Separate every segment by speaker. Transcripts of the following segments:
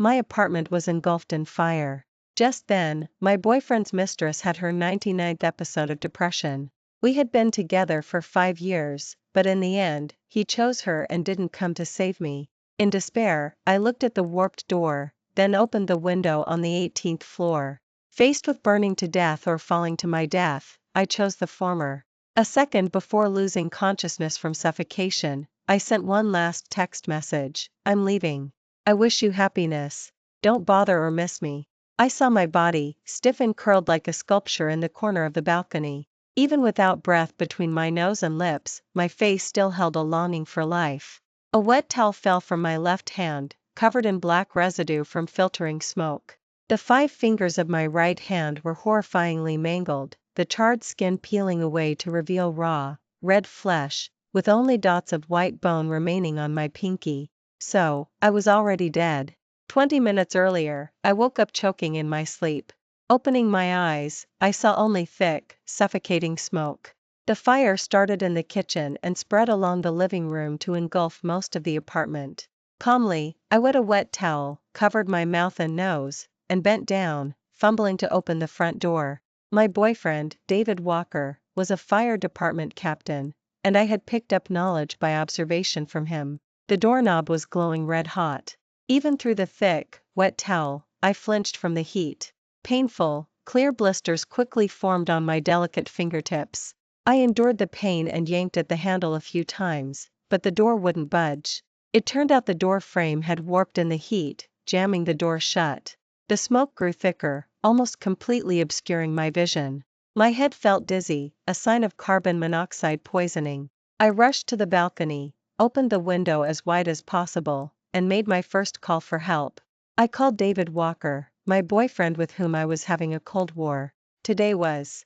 Speaker 1: my apartment was engulfed in fire. Just then, my boyfriend's mistress had her 99th episode of depression. We had been together for 5 years, but in the end, he chose her and didn't come to save me. In despair, I looked at the warped door, then opened the window on the 18th floor. Faced with burning to death or falling to my death, I chose the former. A second before losing consciousness from suffocation, I sent one last text message: "I'm leaving. I wish you happiness. Don't bother or miss me." I saw my body, stiff and curled like a sculpture in the corner of the balcony. Even without breath between my nose and lips, my face still held a longing for life. A wet towel fell from my left hand, covered in black residue from filtering smoke. The 5 fingers of my right hand were horrifyingly mangled, the charred skin peeling away to reveal raw, red flesh, with only dots of white bone remaining on my pinky. So, I was already dead. 20 minutes earlier, I woke up choking in my sleep. Opening my eyes, I saw only thick, suffocating smoke. The fire started in the kitchen and spread along the living room to engulf most of the apartment. Calmly, I wet a wet towel, covered my mouth and nose, and bent down, fumbling to open the front door. My boyfriend, David Walker, was a fire department captain, and I had picked up knowledge by observation from him. The doorknob was glowing red hot. Even through the thick, wet towel, I flinched from the heat. Painful, clear blisters quickly formed on my delicate fingertips. I endured the pain and yanked at the handle a few times, but the door wouldn't budge. It turned out the door frame had warped in the heat, jamming the door shut. The smoke grew thicker, almost completely obscuring my vision. My head felt dizzy, a sign of carbon monoxide poisoning. I rushed to the balcony, opened the window as wide as possible, and made my first call for help. I called David Walker, my boyfriend with whom I was having a cold war. Today was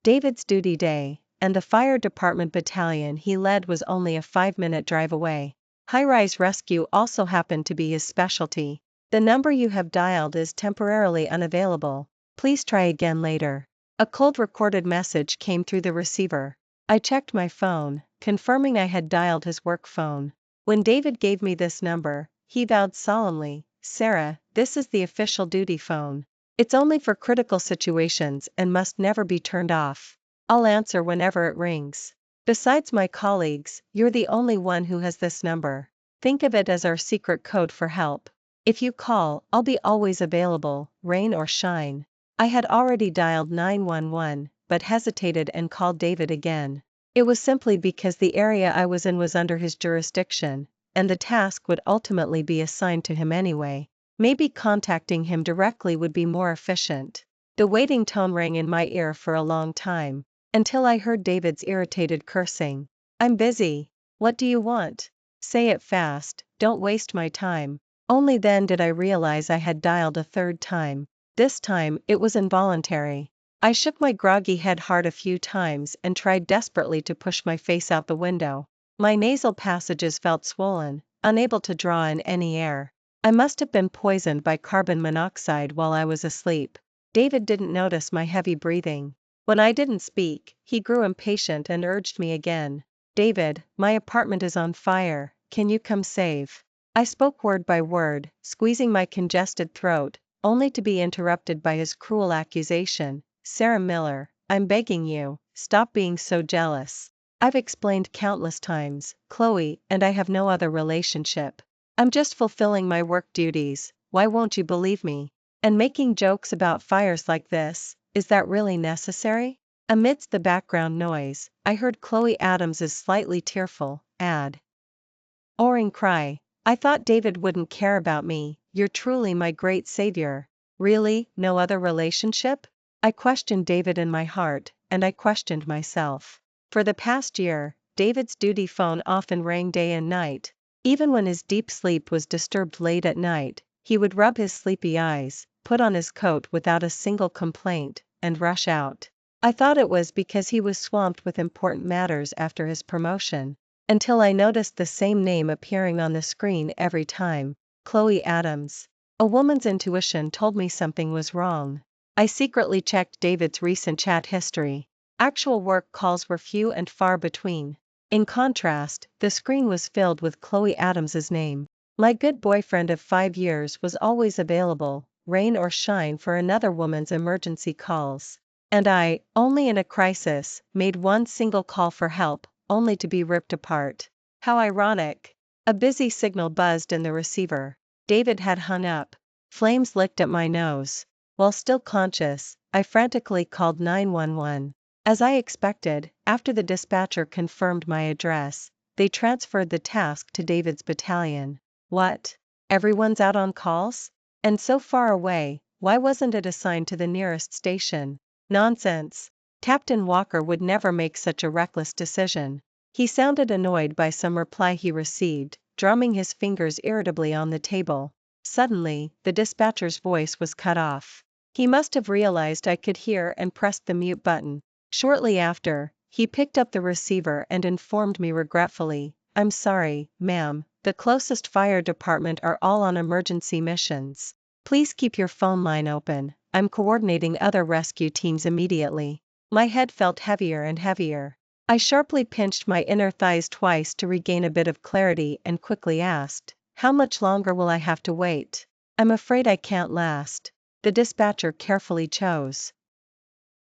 Speaker 1: David's duty day, and the fire department battalion he led was only a 5-minute drive away. High-rise rescue also happened to be his specialty. "The number you have dialed is temporarily unavailable. Please try again later." A cold recorded message came through the receiver. I checked my phone, confirming I had dialed his work phone. When David gave me this number, he vowed solemnly, "Sarah, this is the official duty phone. It's only for critical situations and must never be turned off. I'll answer whenever it rings. Besides my colleagues, you're the only one who has this number. Think of it as our secret code for help. If you call, I'll be always available, rain or shine." I had already dialed 911, but hesitated and called David again. It was simply because the area I was in was under his jurisdiction, and the task would ultimately be assigned to him anyway. Maybe contacting him directly would be more efficient. The waiting tone rang in my ear for a long time, until I heard David's irritated cursing. "I'm busy. What do you want? Say it fast, don't waste my time." Only then did I realize I had dialed a 3rd time. This time, it was involuntary. I shook my groggy head hard a few times and tried desperately to push my face out the window. My nasal passages felt swollen, unable to draw in any air. I must have been poisoned by carbon monoxide while I was asleep. David didn't notice my heavy breathing. When I didn't speak, he grew impatient and urged me again. "David, my apartment is on fire, can you come save?" I spoke word by word, squeezing my congested throat, only to be interrupted by his cruel accusation. "Sarah Miller, I'm begging you, stop being so jealous. I've explained countless times, Chloe and I have no other relationship. I'm just fulfilling my work duties, why won't you believe me? And making jokes about fires like this, is that really necessary?" Amidst the background noise, I heard Chloe Adams's slightly tearful, adoring cry. I thought David wouldn't care about me. "You're truly my great savior. Really, no other relationship?" I questioned David in my heart, and I questioned myself. For the past year, David's duty phone often rang day and night. Even when his deep sleep was disturbed late at night, he would rub his sleepy eyes, put on his coat without a single complaint, and rush out. I thought it was because he was swamped with important matters after his promotion, until I noticed the same name appearing on the screen every time: Chloe Adams. A woman's intuition told me something was wrong. I secretly checked David's recent chat history. Actual work calls were few and far between. In contrast, the screen was filled with Chloe Adams's name. My good boyfriend of 5 years was always available, rain or shine, for another woman's emergency calls. And I, only in a crisis, made one single call for help, only to be ripped apart. How ironic. A busy signal buzzed in the receiver. David had hung up. Flames licked at my nose. While still conscious, I frantically called 911. As I expected, after the dispatcher confirmed my address, they transferred the task to David's battalion. What? Everyone's out on calls? And so far away, why wasn't it assigned to the nearest station? Nonsense. Captain Walker would never make such a reckless decision. He sounded annoyed by some reply he received, drumming his fingers irritably on the table. Suddenly, the dispatcher's voice was cut off. He must have realized I could hear and pressed the mute button. Shortly after, he picked up the receiver and informed me regretfully, "I'm sorry, ma'am, the closest fire department are all on emergency missions. Please keep your phone line open. I'm coordinating other rescue teams immediately." My head felt heavier and heavier. I sharply pinched my inner thighs twice to regain a bit of clarity and quickly asked, "How much longer will I have to wait?" "I'm afraid I can't last." The dispatcher carefully chose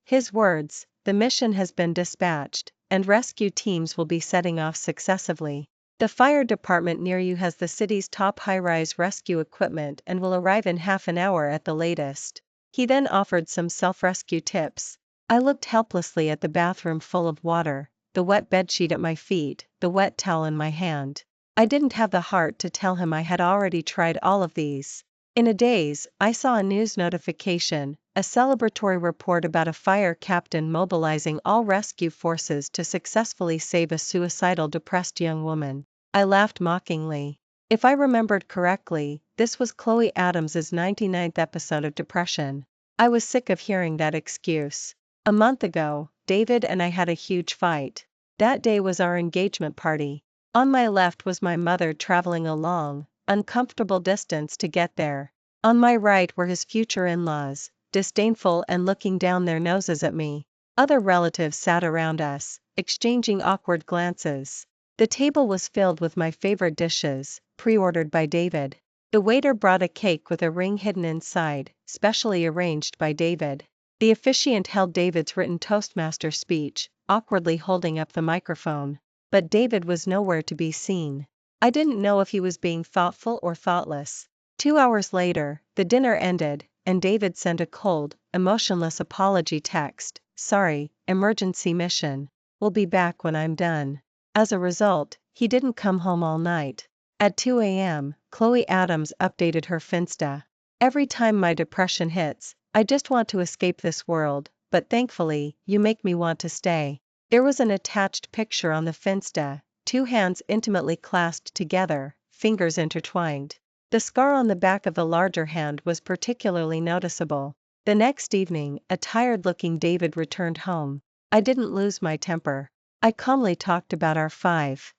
Speaker 1: his words. "The mission has been dispatched, and rescue teams will be setting off successively. The fire department near you has the city's top high-rise rescue equipment and will arrive in half an hour at the latest." He then offered some self-rescue tips. I looked helplessly at the bathroom full of water, the wet bedsheet at my feet, the wet towel in my hand. I didn't have the heart to tell him I had already tried all of these. In a daze, I saw a news notification, a celebratory report about a fire captain mobilizing all rescue forces to successfully save a suicidal depressed young woman. I laughed mockingly. If I remembered correctly, this was Chloe Adams's 99th episode of depression. I was sick of hearing that excuse. A month ago, David and I had a huge fight. That day was our engagement party. On my left was my mother traveling a long, uncomfortable distance to get there. On my right were his future in-laws, disdainful and looking down their noses at me. Other relatives sat around us, exchanging awkward glances. The table was filled with my favorite dishes, pre-ordered by David. The waiter brought a cake with a ring hidden inside, specially arranged by David. The officiant held David's written Toastmaster speech, awkwardly holding up the microphone. But David was nowhere to be seen. I didn't know if he was being thoughtful or thoughtless. 2 hours later, the dinner ended, and David sent a cold, emotionless apology text. "Sorry, emergency mission. We'll be back when I'm done." As a result, he didn't come home all night. At 2 a.m., Chloe Adams updated her Finsta. "Every time my depression hits, I just want to escape this world, but thankfully, you make me want to stay." There was an attached picture on the Finsta, two hands intimately clasped together, fingers intertwined. The scar on the back of the larger hand was particularly noticeable. The next evening, a tired-looking David returned home. I didn't lose my temper. I calmly talked about our 5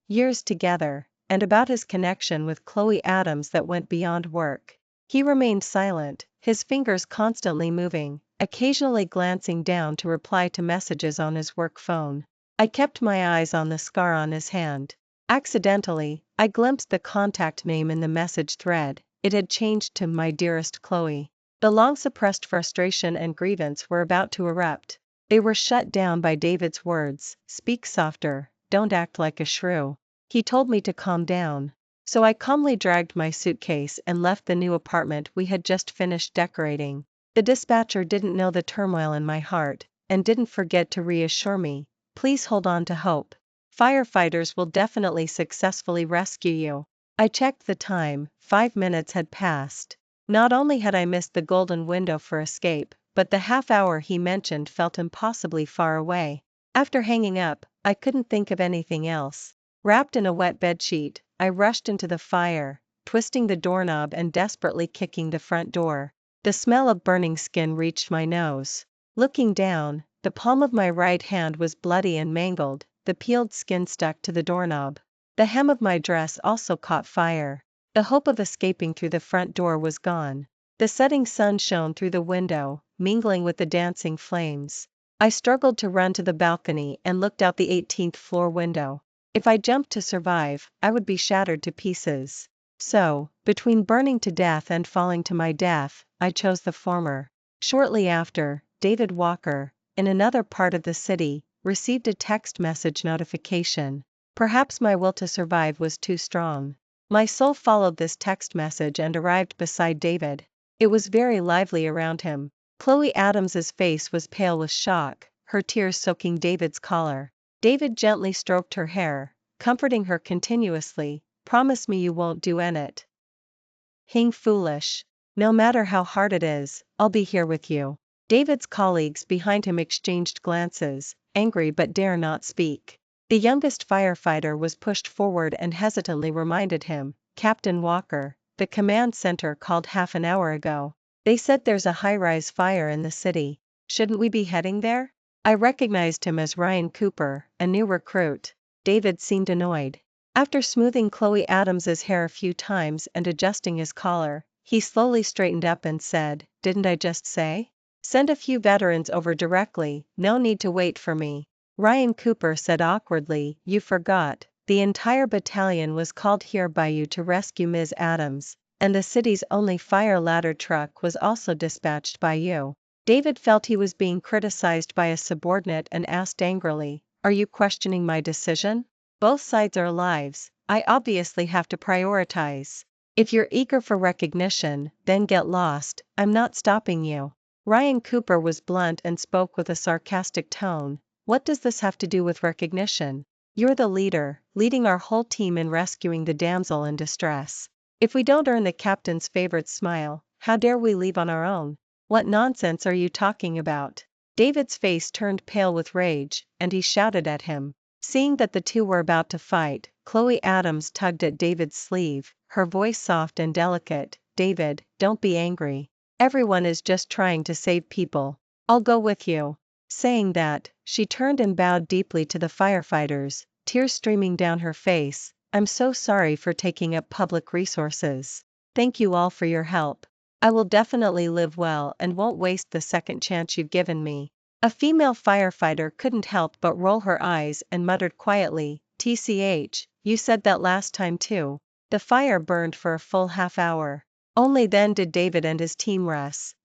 Speaker 1: years together, and about his connection with Chloe Adams that went beyond work. He remained silent, his fingers constantly moving, occasionally glancing down to reply to messages on his work phone. I kept my eyes on the scar on his hand. Accidentally, I glimpsed the contact name in the message thread. It had changed to "My dearest Chloe." The long-suppressed frustration and grievance were about to erupt. They were shut down by David's words, "Speak softer, don't act like a shrew." He told me to calm down. So I calmly dragged my suitcase and left the new apartment we had just finished decorating. The dispatcher didn't know the turmoil in my heart, and didn't forget to reassure me, "Please hold on to hope. Firefighters will definitely successfully rescue you." I checked the time, 5 minutes had passed. Not only had I missed the golden window for escape, but the half hour he mentioned felt impossibly far away. After hanging up, I couldn't think of anything else. Wrapped in a wet bedsheet, I rushed into the fire, twisting the doorknob and desperately kicking the front door. The smell of burning skin reached my nose. Looking down, the palm of my right hand was bloody and mangled, the peeled skin stuck to the doorknob. The hem of my dress also caught fire. The hope of escaping through the front door was gone. The setting sun shone through the window, mingling with the dancing flames. I struggled to run to the balcony and looked out the 18th floor window. If I jumped to survive, I would be shattered to pieces. So, between burning to death and falling to my death, I chose the former. Shortly after, David Walker, in another part of the city, received a text message notification. Perhaps my will to survive was too strong. My soul followed this text message and arrived beside David. It was very lively around him. Chloe Adams's face was pale with shock, her tears soaking David's collar. David gently stroked her hair, comforting her continuously. Promise me you won't do it. Hing foolish. No matter how hard it is, I'll be here with you. David's colleagues behind him exchanged glances, angry but dare not speak. The youngest firefighter was pushed forward and hesitantly reminded him, Captain Walker, the command center called half an hour ago. They said there's a high-rise fire in the city. Shouldn't we be heading there? I recognized him as Ryan Cooper, a new recruit. David seemed annoyed. After smoothing Chloe Adams's hair a few times and adjusting his collar, he slowly straightened up and said, Didn't I just say? Send a few veterans over directly, no need to wait for me. Ryan Cooper said awkwardly, You forgot, the entire battalion was called here by you to rescue Ms. Adams, and the city's only fire ladder truck was also dispatched by you. David felt he was being criticized by a subordinate and asked angrily, Are you questioning my decision? Both sides are lives, I obviously have to prioritize. If you're eager for recognition, then get lost, I'm not stopping you. Ryan Cooper was blunt and spoke with a sarcastic tone. What does this have to do with recognition? You're the leader, leading our whole team in rescuing the damsel in distress. If we don't earn the captain's favorite smile, how dare we leave on our own? What nonsense are you talking about? David's face turned pale with rage, and he shouted at him. Seeing that the two were about to fight, Chloe Adams tugged at David's sleeve, her voice soft and delicate. David, don't be angry. Everyone is just trying to save people. I'll go with you. Saying that, she turned and bowed deeply to the firefighters, tears streaming down her face. I'm so sorry for taking up public resources. Thank you all for your help. I will definitely live well and won't waste the second chance you've given me. A female firefighter couldn't help but roll her eyes and muttered quietly, TCH, you said that last time too. The fire burned for a full half hour. Only then did David and his team rush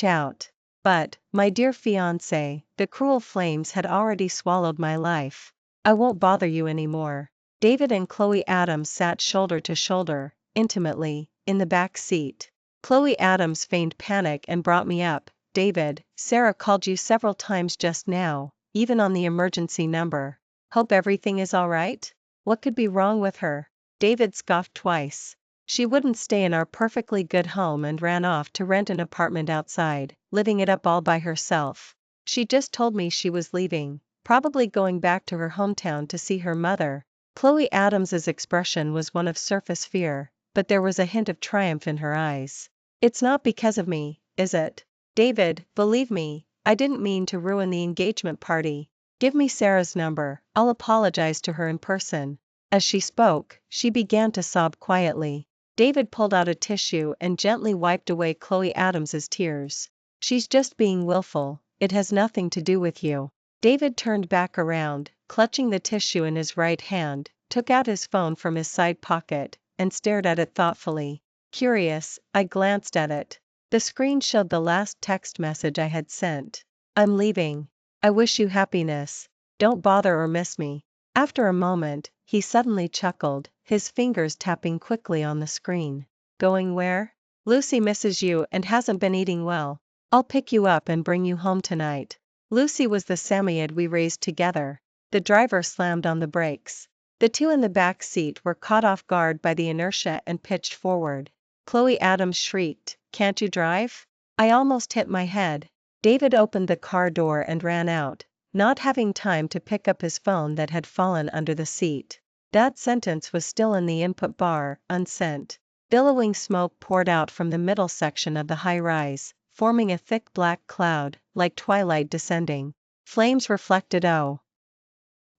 Speaker 1: out. But, my dear fiancé, the cruel flames had already swallowed my life. I won't bother you anymore. David and Chloe Adams sat shoulder to shoulder, intimately, in the back seat. Chloe Adams feigned panic and brought me up. David, Sarah called you several times just now, even on the emergency number. Hope everything is all right? What could be wrong with her? David scoffed twice. She wouldn't stay in our perfectly good home and ran off to rent an apartment outside, living it up all by herself. She just told me she was leaving, probably going back to her hometown to see her mother. Chloe Adams's expression was one of surface fear, but there was a hint of triumph in her eyes. It's not because of me, is it? David, believe me, I didn't mean to ruin the engagement party. Give me Sarah's number, I'll apologize to her in person. As she spoke, she began to sob quietly. David pulled out a tissue and gently wiped away Chloe Adams's tears. She's just being willful, it has nothing to do with you. David turned back around, clutching the tissue in his right hand, took out his phone from his side pocket, and stared at it thoughtfully. Curious, I glanced at it. The screen showed the last text message I had sent. I'm leaving. I wish you happiness. Don't bother or miss me. After a moment, he suddenly chuckled, his fingers tapping quickly on the screen. Going where? Lucy misses you and hasn't been eating well. I'll pick you up and bring you home tonight. Lucy was the Samoyed we raised together. The driver slammed on the brakes. The two in the back seat were caught off guard by the inertia and pitched forward. Chloe Adams shrieked, Can't you drive? I almost hit my head. David opened the car door and ran out, not having time to pick up his phone that had fallen under the seat. That sentence was still in the input bar, unsent. Billowing smoke poured out from the middle section of the high-rise, forming a thick black cloud, like twilight descending. Flames reflected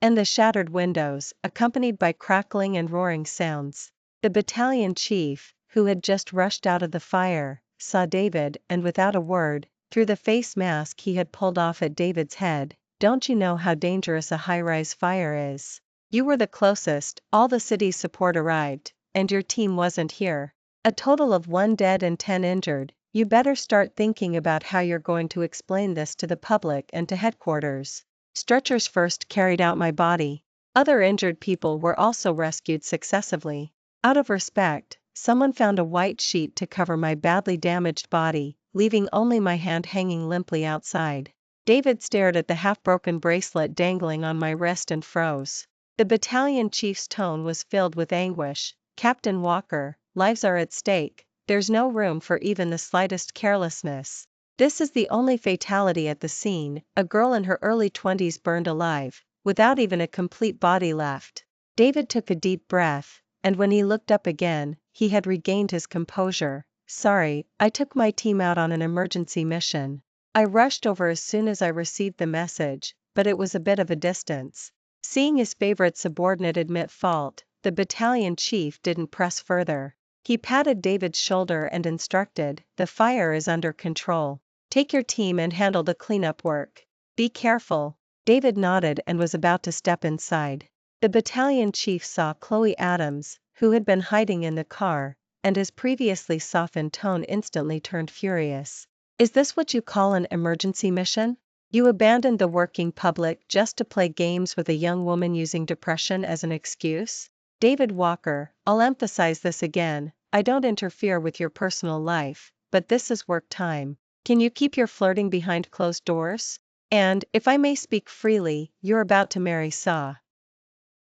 Speaker 1: and the shattered windows, accompanied by crackling and roaring sounds. The battalion chief, who had just rushed out of the fire, saw David and without a word, through the face mask he had pulled off at David's head, Don't you know how dangerous a high-rise fire is? You were the closest, all the city's support arrived, and your team wasn't here. A total of 1 dead and 10 injured. You better start thinking about how you're going to explain this to the public and to headquarters. Stretchers first carried out my body. Other injured people were also rescued successively. Out of respect, someone found a white sheet to cover my badly damaged body, leaving only my hand hanging limply outside. David stared at the half-broken bracelet dangling on my wrist and froze. The battalion chief's tone was filled with anguish. Captain Walker, lives are at stake. There's no room for even the slightest carelessness. This is the only fatality at the scene. A girl in her early 20s burned alive, without even a complete body left. David took a deep breath, and when he looked up again, he had regained his composure. Sorry, I took my team out on an emergency mission. I rushed over as soon as I received the message, but it was a bit of a distance. Seeing his favorite subordinate admit fault, the battalion chief didn't press further. He patted David's shoulder and instructed, "The fire is under control. Take your team and handle the cleanup work. Be careful." David nodded and was about to step inside. The battalion chief saw Chloe Adams, who had been hiding in the car, and his previously softened tone instantly turned furious. "Is this what you call an emergency mission? You abandoned the working public just to play games with a young woman using depression as an excuse?" David Walker, I'll emphasize this again, I don't interfere with your personal life, but this is work time. Can you keep your flirting behind closed doors? And, if I may speak freely, you're about to marry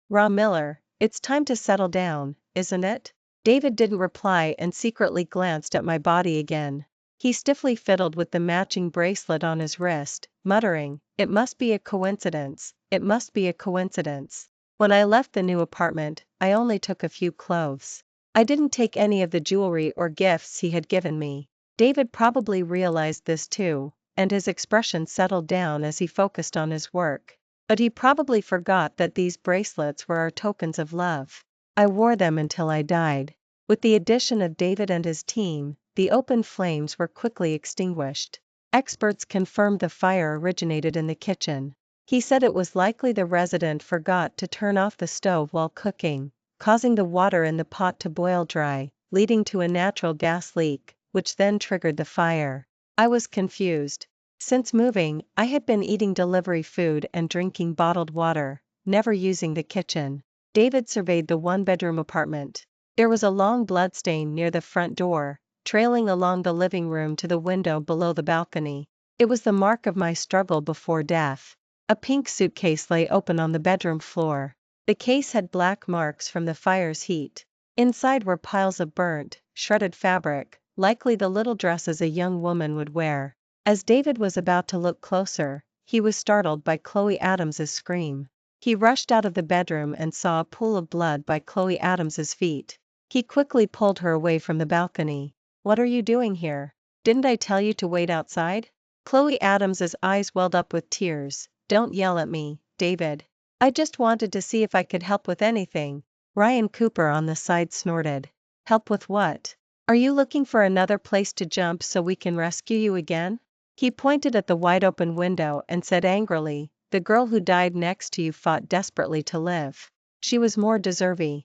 Speaker 1: Ra Miller. It's time to settle down, isn't it? David didn't reply and secretly glanced at my body again. He stiffly fiddled with the matching bracelet on his wrist, muttering, "It must be a coincidence, it must be a coincidence." When I left the new apartment, I only took a few clothes. I didn't take any of the jewelry or gifts he had given me. David probably realized this too, and his expression settled down as he focused on his work. But he probably forgot that these bracelets were our tokens of love. I wore them until I died. With the addition of David and his team, the open flames were quickly extinguished. Experts confirmed the fire originated in the kitchen. He said it was likely the resident forgot to turn off the stove while cooking, causing the water in the pot to boil dry, leading to a natural gas leak, which then triggered the fire. I was confused. Since moving, I had been eating delivery food and drinking bottled water, never using the kitchen. David surveyed the one-bedroom apartment. There was a long bloodstain near the front door, trailing along the living room to the window below the balcony. It was the mark of my struggle before death. A pink suitcase lay open on the bedroom floor. The case had black marks from the fire's heat. Inside were piles of burnt, shredded fabric, likely the little dresses a young woman would wear. As David was about to look closer, he was startled by Chloe Adams's scream. He rushed out of the bedroom and saw a pool of blood by Chloe Adams's feet. He quickly pulled her away from the balcony. "What are you doing here? Didn't I tell you to wait outside?" Chloe Adams's eyes welled up with tears. "Don't yell at me, David. I just wanted to see if I could help with anything." Ryan Cooper on the side snorted. "Help with what? Are you looking for another place to jump so we can rescue you again?" He pointed at the wide-open window and said angrily, "The girl who died next to you fought desperately to live. She was more deserving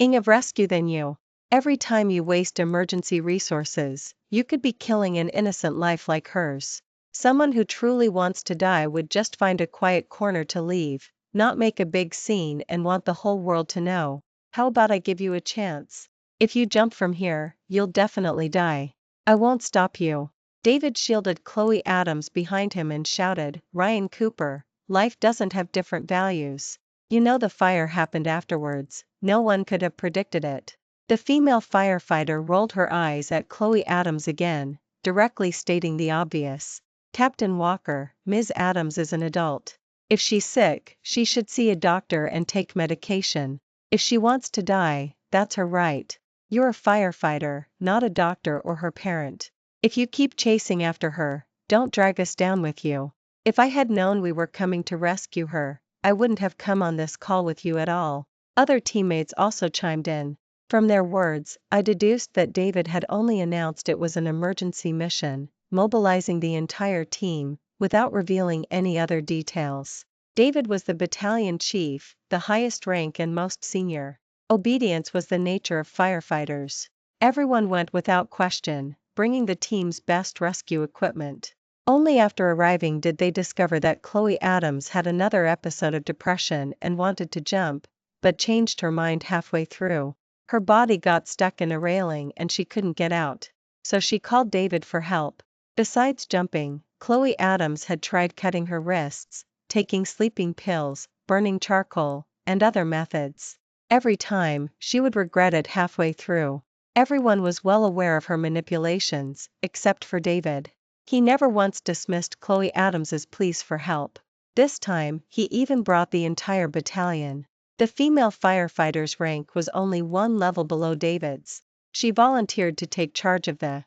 Speaker 1: of rescue than you. Every time you waste emergency resources, you could be killing an innocent life like hers. Someone who truly wants to die would just find a quiet corner to leave, not make a big scene and want the whole world to know. How about I give you a chance? If you jump from here, you'll definitely die. I won't stop you." David shielded Chloe Adams behind him and shouted, "Ryan Cooper, life doesn't have different values. You know the fire happened afterwards, no one could have predicted it." The female firefighter rolled her eyes at Chloe Adams again, directly stating the obvious. "Captain Walker, Ms. Adams is an adult. If she's sick, she should see a doctor and take medication. If she wants to die, that's her right. You're a firefighter, not a doctor or her parent. If you keep chasing after her, don't drag us down with you. If I had known we were coming to rescue her, I wouldn't have come on this call with you at all." Other teammates also chimed in. From their words, I deduced that David had only announced it was an emergency mission, mobilizing the entire team, without revealing any other details. David was the battalion chief, the highest rank and most senior. Obedience was the nature of firefighters. Everyone went without question, bringing the team's best rescue equipment. Only after arriving did they discover that Chloe Adams had another episode of depression and wanted to jump, but changed her mind halfway through. Her body got stuck in a railing and she couldn't get out. So she called David for help. Besides jumping, Chloe Adams had tried cutting her wrists, taking sleeping pills, burning charcoal, and other methods. Every time, she would regret it halfway through. Everyone was well aware of her manipulations, except for David. He never once dismissed Chloe Adams's pleas for help. This time, he even brought the entire battalion. The female firefighter's rank was only one level below David's. She volunteered to take charge of the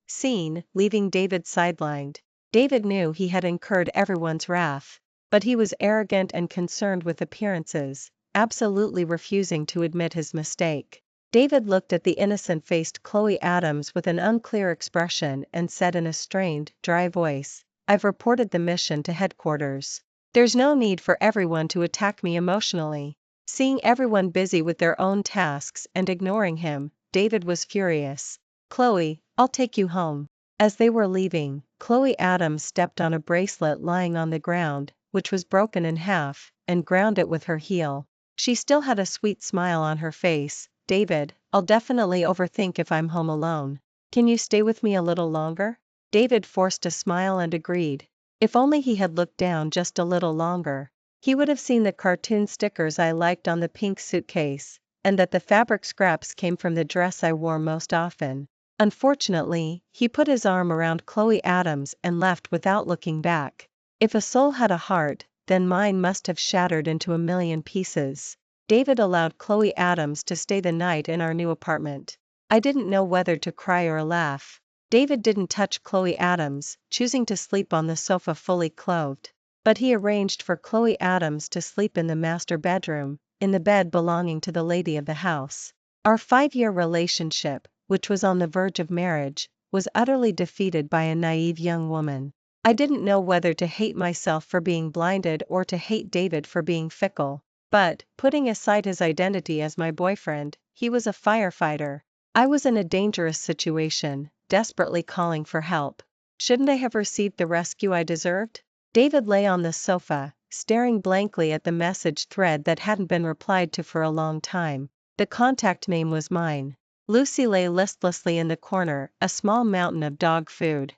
Speaker 1: scene, leaving David sidelined. David knew he had incurred everyone's wrath, but he was arrogant and concerned with appearances, absolutely refusing to admit his mistake. David looked at the innocent-faced Chloe Adams with an unclear expression and said in a strained, dry voice, "I've reported the mission to headquarters. There's no need for everyone to attack me emotionally." Seeing everyone busy with their own tasks and ignoring him, David was furious. "Chloe, I'll take you home." As they were leaving, Chloe Adams stepped on a bracelet lying on the ground, which was broken in half, and ground it with her heel. She still had a sweet smile on her face. "David, I'll definitely overthink if I'm home alone. Can you stay with me a little longer?" David forced a smile and agreed. If only he had looked down just a little longer, he would have seen the cartoon stickers I liked on the pink suitcase, and that the fabric scraps came from the dress I wore most often. Unfortunately, he put his arm around Chloe Adams and left without looking back. If a soul had a heart, then mine must have shattered into a million pieces. David allowed Chloe Adams to stay the night in our new apartment. I didn't know whether to cry or laugh. David didn't touch Chloe Adams, choosing to sleep on the sofa fully clothed. But he arranged for Chloe Adams to sleep in the master bedroom, in the bed belonging to the lady of the house. Our 5-year relationship, which was on the verge of marriage, was utterly defeated by a naive young woman. I didn't know whether to hate myself for being blinded or to hate David for being fickle. But, putting aside his identity as my boyfriend, he was a firefighter. I was in a dangerous situation, desperately calling for help. Shouldn't I have received the rescue I deserved? David lay on the sofa, staring blankly at the message thread that hadn't been replied to for a long time. The contact name was mine. Lucy lay listlessly in the corner, a small mountain of dog food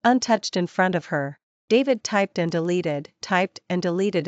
Speaker 1: untouched in front of her. David typed and deleted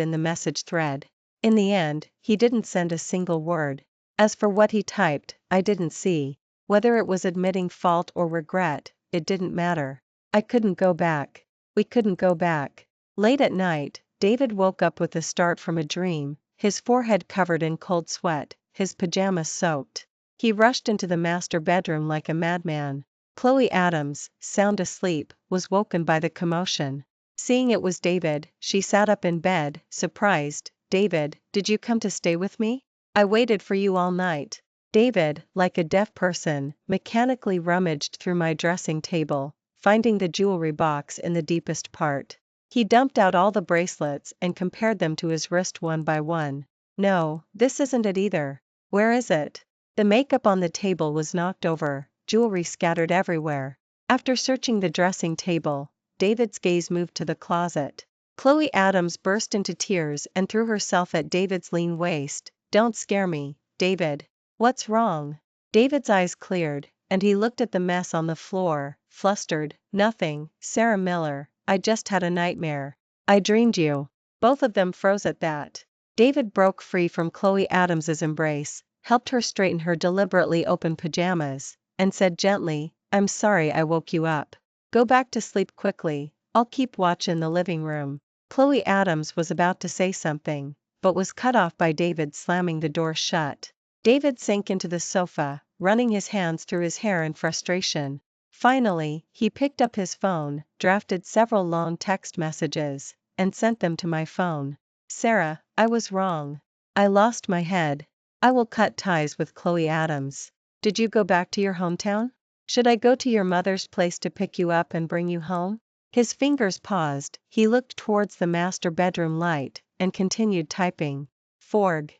Speaker 1: in the message thread. In the end, he didn't send a single word. As for what he typed, I didn't see. Whether it was admitting fault or regret, it didn't matter. I couldn't go back. We couldn't go back. Late at night, David woke up with a start from a dream, his forehead covered in cold sweat, his pajamas soaked. He rushed into the master bedroom like a madman. Chloe Adams, sound asleep, was woken by the commotion. Seeing it was David, she sat up in bed, surprised. "David, did you come to stay with me? I waited for you all night." David, like a deaf person, mechanically rummaged through my dressing table, finding the jewelry box in the deepest part. He dumped out all the bracelets and compared them to his wrist one by one. "No, this isn't it either. Where is it?" The makeup on the table was knocked over, jewelry scattered everywhere. After searching the dressing table, David's gaze moved to the closet. Chloe Adams burst into tears and threw herself at David's lean waist. "Don't scare me, David. What's wrong?" David's eyes cleared, and he looked at the mess on the floor, flustered. "Nothing, Sarah Miller, I just had a nightmare. I dreamed you." Both of them froze at that. David broke free from Chloe Adams's embrace, helped her straighten her deliberately open pajamas, and said gently, "I'm sorry I woke you up. Go back to sleep quickly, I'll keep watch in the living room." Chloe Adams was about to say something, but was cut off by David slamming the door shut. David sank into the sofa, running his hands through his hair in frustration. Finally, he picked up his phone, drafted several long text messages, and sent them to my phone. "Sarah, I was wrong. I lost my head. I will cut ties with Chloe Adams. Did you go back to your hometown? Should I go to your mother's place to pick you up and bring you home? His fingers paused, he looked towards the master bedroom light, and continued typing. Forg.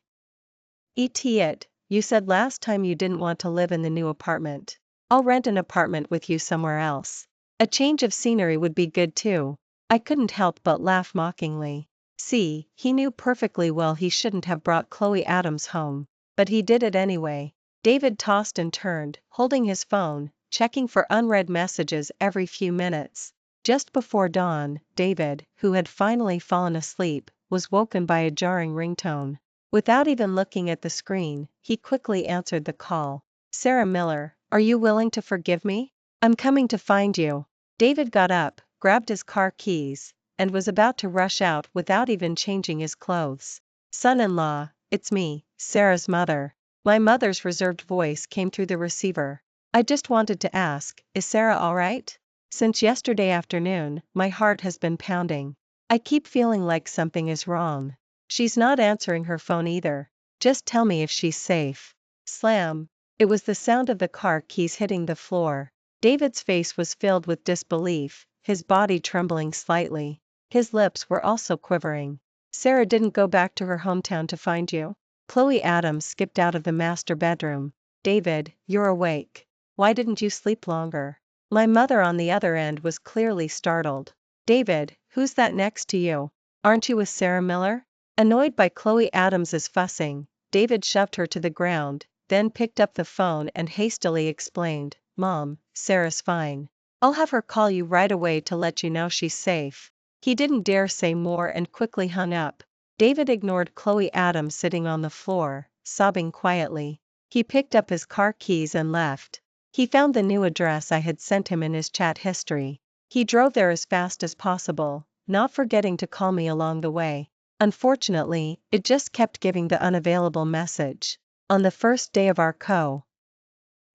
Speaker 1: It, you said last time you didn't want to live in the new apartment. I'll rent an apartment with you somewhere else. A change of scenery would be good too. I couldn't help but laugh mockingly. See, he knew perfectly well he shouldn't have brought Chloe Adams home. But he did it anyway. David tossed and turned, holding his phone, checking for unread messages every few minutes. Just before dawn, David, who had finally fallen asleep, was woken by a jarring ringtone. Without even looking at the screen, he quickly answered the call. Sarah Miller, are you willing to forgive me? I'm coming to find you. David got up, grabbed his car keys, and was about to rush out without even changing his clothes. Son-in-law, it's me, Sarah's mother. My mother's reserved voice came through the receiver. I just wanted to ask, is Sarah all right? Since yesterday afternoon, my heart has been pounding. I keep feeling like something is wrong. She's not answering her phone either. Just tell me if she's safe. Slam. It was the sound of the car keys hitting the floor. David's face was filled with disbelief, his body trembling slightly. His lips were also quivering. Sarah didn't go back to her hometown to find you? Chloe Adams skipped out of the master bedroom. David, you're awake. Why didn't you sleep longer? My mother on the other end was clearly startled. David, who's that next to you? Aren't you with Sarah Miller? Annoyed by Chloe Adams's fussing, David shoved her to the ground, then picked up the phone and hastily explained, Mom, Sarah's fine. I'll have her call you right away to let you know she's safe. He didn't dare say more and quickly hung up. David ignored Chloe Adams sitting on the floor, sobbing quietly. He picked up his car keys and left. He found the new address I had sent him in his chat history. He drove there as fast as possible, not forgetting to call me along the way. Unfortunately, it just kept giving the unavailable message. On the first day of our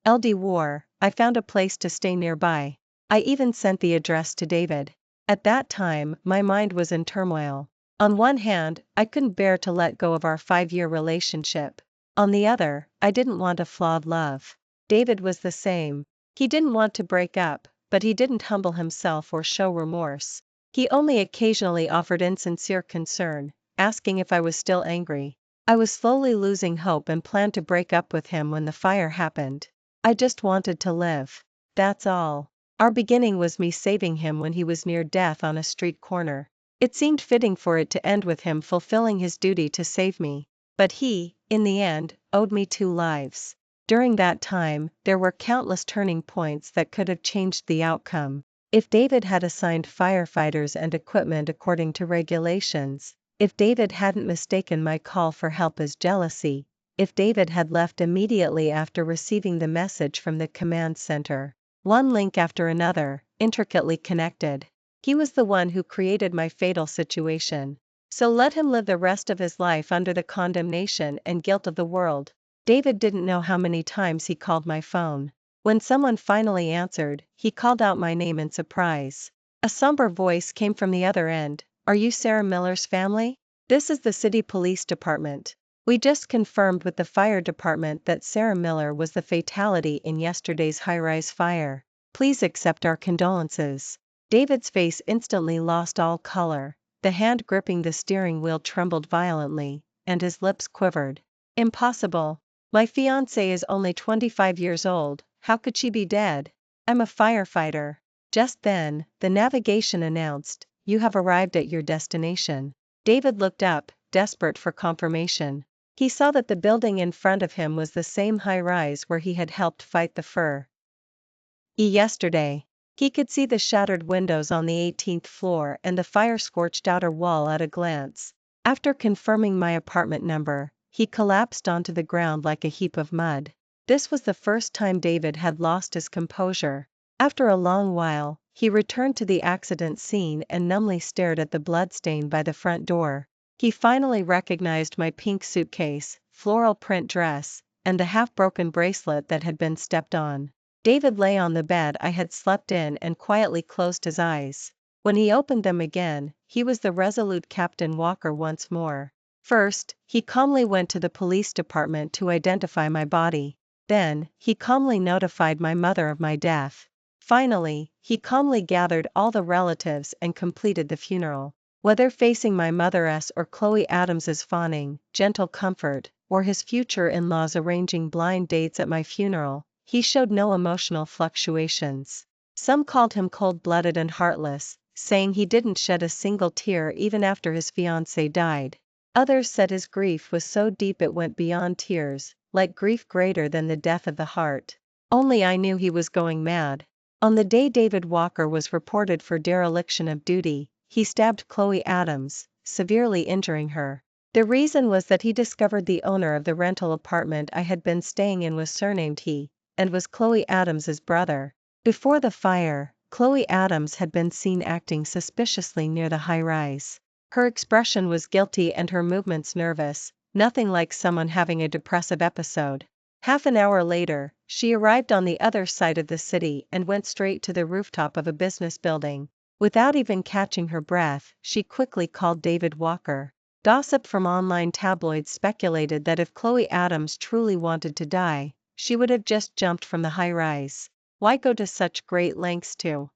Speaker 1: LD war, I found a place to stay nearby. I even sent the address to David. At that time, my mind was in turmoil. On one hand, I couldn't bear to let go of our 5-year relationship. On the other, I didn't want a flawed love. David was the same. He didn't want to break up, but he didn't humble himself or show remorse. He only occasionally offered insincere concern, asking if I was still angry. I was slowly losing hope and planned to break up with him when the fire happened. I just wanted to live. That's all. Our beginning was me saving him when he was near death on a street corner. It seemed fitting for it to end with him fulfilling his duty to save me. But he, in the end, owed me 2 lives. During that time, there were countless turning points that could have changed the outcome. If David had assigned firefighters and equipment according to regulations, if David hadn't mistaken my call for help as jealousy, if David had left immediately after receiving the message from the command center, one link after another, intricately connected. He was the one who created my fatal situation. So let him live the rest of his life under the condemnation and guilt of the world. David didn't know how many times he called my phone. When someone finally answered, he called out my name in surprise. A somber voice came from the other end. Are you Sarah Miller's family? This is the city police department. We just confirmed with the fire department that Sarah Miller was the fatality in yesterday's high-rise fire. Please accept our condolences. David's face instantly lost all color. The hand gripping the steering wheel trembled violently, and his lips quivered. Impossible. My fiancée is only 25 years old. How could she be dead? I'm a firefighter. Just then, the navigation announced, you have arrived at your destination. David looked up, desperate for confirmation. He saw that the building in front of him was the same high-rise where he had helped fight the fire yesterday. He could see the shattered windows on the 18th floor and the fire-scorched outer wall at a glance. After confirming my apartment number, he collapsed onto the ground like a heap of mud. This was the first time David had lost his composure. After a long while, he returned to the accident scene and numbly stared at the bloodstain by the front door. He finally recognized my pink suitcase, floral print dress, and the half-broken bracelet that had been stepped on. David lay on the bed I had slept in and quietly closed his eyes. When he opened them again, he was the resolute Captain Walker once more. First, he calmly went to the police department to identify my body. Then, he calmly notified my mother of my death. Finally, he calmly gathered all the relatives and completed the funeral. Whether facing my mother's or Chloe Adams's fawning, gentle comfort, or his future in-laws arranging blind dates at my funeral, he showed no emotional fluctuations. Some called him cold-blooded and heartless, saying he didn't shed a single tear even after his fiancée died. Others said his grief was so deep it went beyond tears, like grief greater than the death of the heart. Only I knew he was going mad. On the day David Walker was reported for dereliction of duty, he stabbed Chloe Adams, severely injuring her. The reason was that he discovered the owner of the rental apartment I had been staying in was surnamed he, and was Chloe Adams's brother. Before the fire, Chloe Adams had been seen acting suspiciously near the high-rise. Her expression was guilty and her movements nervous, nothing like someone having a depressive episode. Half an hour later, she arrived on the other side of the city and went straight to the rooftop of a business building. Without even catching her breath, she quickly called David Walker. Gossip from online tabloids speculated that if Chloe Adams truly wanted to die, she would have just jumped from the high-rise. Why go to such great lengths to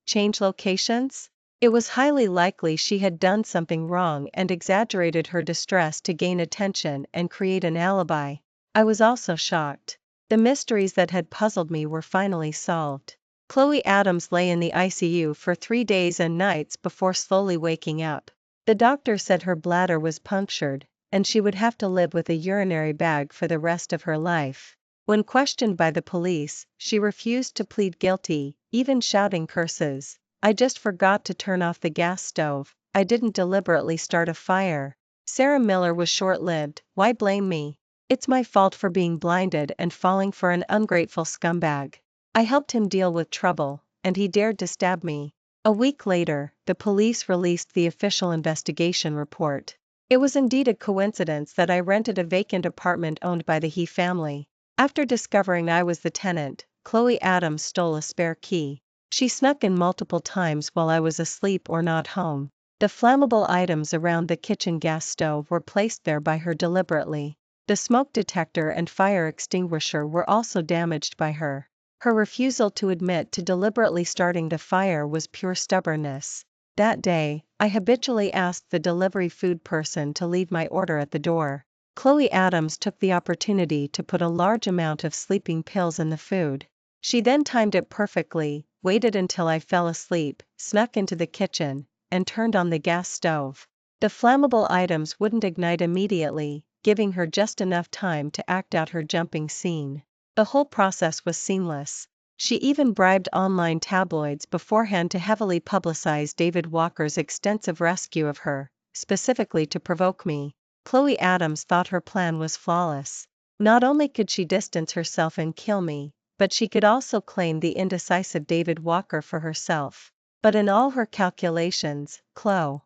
Speaker 1: change locations? It was highly likely she had done something wrong and exaggerated her distress to gain attention and create an alibi. I was also shocked. The mysteries that had puzzled me were finally solved. Chloe Adams lay in the ICU for 3 days and nights before slowly waking up. The doctor said her bladder was punctured, and she would have to live with a urinary bag for the rest of her life. When questioned by the police, she refused to plead guilty, even shouting curses. "I just forgot to turn off the gas stove. I didn't deliberately start a fire." Sarah Miller was short-lived. "Why blame me? It's my fault for being blinded and falling for an ungrateful scumbag. I helped him deal with trouble, and he dared to stab me." A week later, the police released the official investigation report. It was indeed a coincidence that I rented a vacant apartment owned by the He family. After discovering I was the tenant, Chloe Adams stole a spare key. She snuck in multiple times while I was asleep or not home. The flammable items around the kitchen gas stove were placed there by her deliberately. The smoke detector and fire extinguisher were also damaged by her. Her refusal to admit to deliberately starting the fire was pure stubbornness. That day, I habitually asked the delivery food person to leave my order at the door. Chloe Adams took the opportunity to put a large amount of sleeping pills in the food. She then timed it perfectly, waited until I fell asleep, snuck into the kitchen, and turned on the gas stove. The flammable items wouldn't ignite immediately, giving her just enough time to act out her jumping scene. The whole process was seamless. She even bribed online tabloids beforehand to heavily publicize David Walker's extensive rescue of her, specifically to provoke me. Chloe Adams thought her plan was flawless. Not only could she distance herself and kill me, but she could also claim the indecisive David Walker for herself. But in all her calculations, Chloe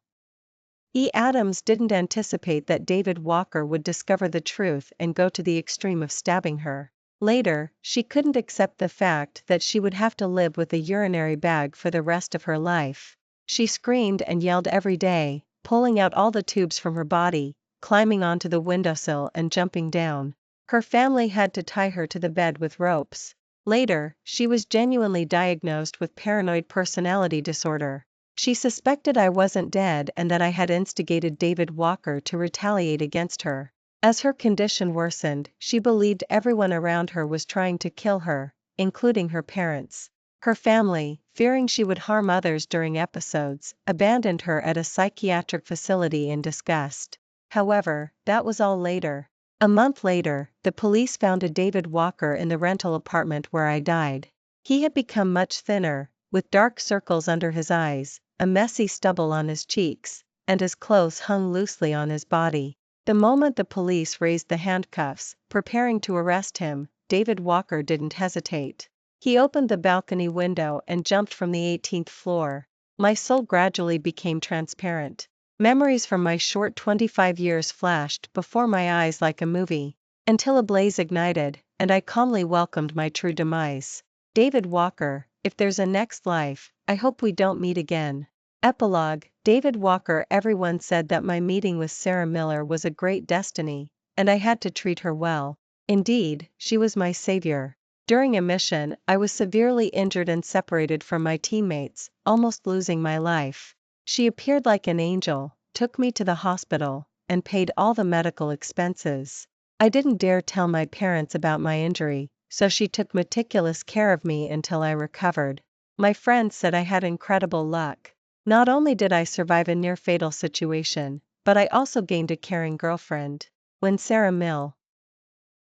Speaker 1: Adams didn't anticipate that David Walker would discover the truth and go to the extreme of stabbing her. Later, she couldn't accept the fact that she would have to live with a urinary bag for the rest of her life. She screamed and yelled every day, pulling out all the tubes from her body, climbing onto the windowsill and jumping down. Her family had to tie her to the bed with ropes. Later, she was genuinely diagnosed with paranoid personality disorder. She suspected I wasn't dead and that I had instigated David Walker to retaliate against her. As her condition worsened, she believed everyone around her was trying to kill her, including her parents. Her family, fearing she would harm others during episodes, abandoned her at a psychiatric facility in disgust. However, that was all later. A month later, the police found a David Walker in the rental apartment where I died. He had become much thinner, with dark circles under his eyes, a messy stubble on his cheeks, and his clothes hung loosely on his body. The moment the police raised the handcuffs, preparing to arrest him, David Walker didn't hesitate. He opened the balcony window and jumped from the 18th floor. My soul gradually became transparent. Memories from my short 25 years flashed before my eyes like a movie, until a blaze ignited, and I calmly welcomed my true demise. David Walker, if there's a next life, I hope we don't meet again. Epilogue. David Walker. Everyone said that my meeting with Sarah Miller was a great destiny, and I had to treat her well. Indeed, she was my savior. During a mission, I was severely injured and separated from my teammates, almost losing my life. She appeared like an angel, took me to the hospital, and paid all the medical expenses. I didn't dare tell my parents about my injury, so she took meticulous care of me until I recovered. My friends said I had incredible luck. Not only did I survive a near-fatal situation, but I also gained a caring girlfriend. When Sarah Miller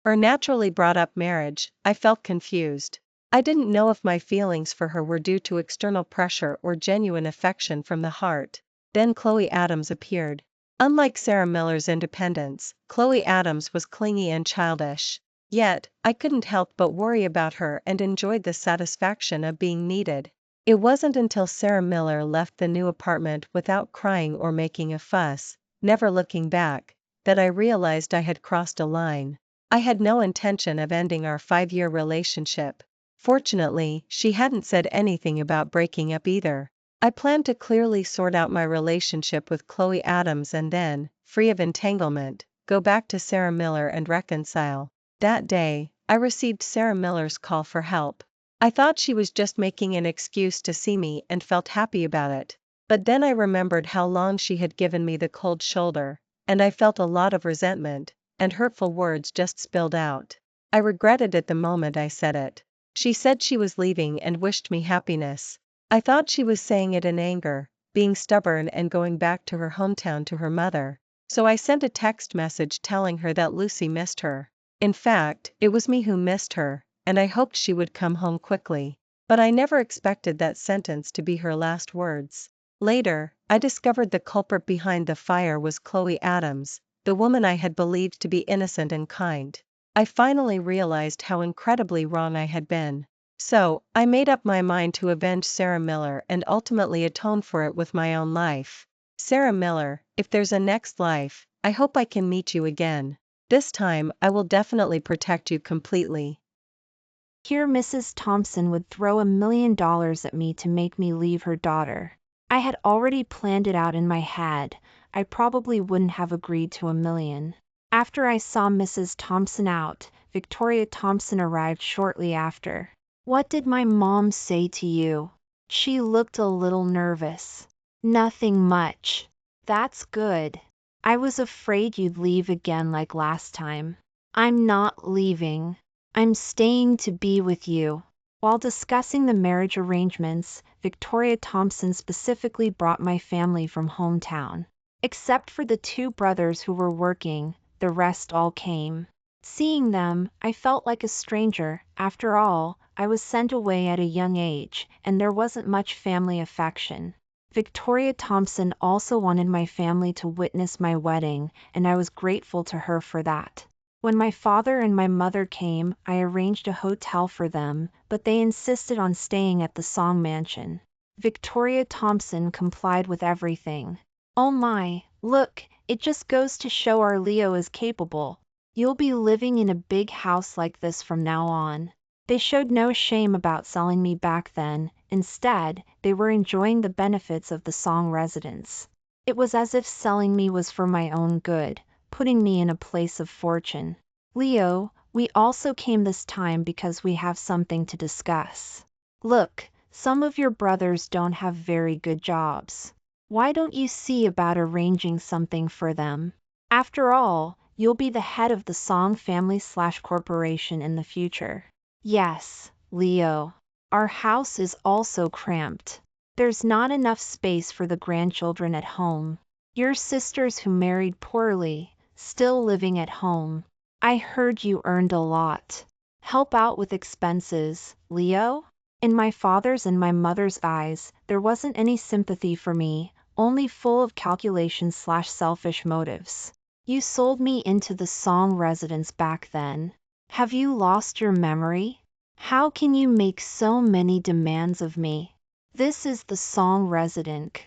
Speaker 1: naturally brought up marriage, I felt confused. I didn't know if my feelings for her were due to external pressure or genuine affection from the heart. Then Chloe Adams appeared. Unlike Sarah Miller's independence, Chloe Adams was clingy and childish. Yet, I couldn't help but worry about her and enjoyed the satisfaction of being needed. It wasn't until Sarah Miller left the new apartment without crying or making a fuss, never looking back, that I realized I had crossed a line. I had no intention of ending our 5-year relationship. Fortunately, she hadn't said anything about breaking up either. I planned to clearly sort out my relationship with Chloe Adams and then, free of entanglement, go back to Sarah Miller and reconcile. That day, I received Sarah Miller's call for help. I thought she was just making an excuse to see me and felt happy about it. But then I remembered how long she had given me the cold shoulder, and I felt a lot of resentment, and hurtful words just spilled out. I regretted it the moment I said it. She said she was leaving and wished me happiness. I thought she was saying it in anger, being stubborn and going back to her hometown to her mother. So I sent a text message telling her that Lucy missed her. In fact, it was me who missed her, and I hoped she would come home quickly. But I never expected that sentence to be her last words. Later, I discovered the culprit behind the fire was Chloe Adams, the woman I had believed to be innocent and kind. I finally realized how incredibly wrong I had been. So, I made up my mind to avenge Sarah Miller and ultimately atone for it with my own life. Sarah Miller, if there's a next life, I hope I can meet you again. This time, I will definitely protect you completely.
Speaker 2: Here Mrs. Thompson would throw $1 million at me to make me leave her daughter. I had already planned it out in my head. I probably wouldn't have agreed to $1 million. After I saw Mrs. Thompson out, Victoria Thompson arrived shortly after. What did my mom say to you? She looked a little nervous. Nothing much. That's good. I was afraid you'd leave again like last time. I'm not leaving. I'm staying to be with you. While discussing the marriage arrangements, Victoria Thompson specifically brought my family from hometown. Except for the 2 brothers who were working, the rest all came. Seeing them, I felt like a stranger. After all, I was sent away at a young age, and there wasn't much family affection. Victoria Thompson also wanted my family to witness my wedding, and I was grateful to her for that. When my father and my mother came, I arranged a hotel for them, but they insisted on staying at the Song Mansion. Victoria Thompson complied with everything. Oh my, look, it just goes to show our Leo is capable. You'll be living in a big house like this from now on. They showed no shame about selling me back then. Instead, they were enjoying the benefits of the Song residence. It was as if selling me was for my own good, putting me in a place of fortune. Leo, we also came this time because we have something to discuss. Look, some of your brothers don't have very good jobs. Why don't you see about arranging something for them? After all, you'll be the head of the Song family/corporation in the future. Yes, Leo. Our house is also cramped. There's not enough space for the grandchildren at home. Your sisters who married poorly, still living at home. I heard you earned a lot. Help out with expenses, Leo? In my father's and my mother's eyes, there wasn't any sympathy for me, only full of calculation/selfish motives. You sold me into the Song residence back then. Have you lost your memory? How can you make so many demands of me? This is the Song residence.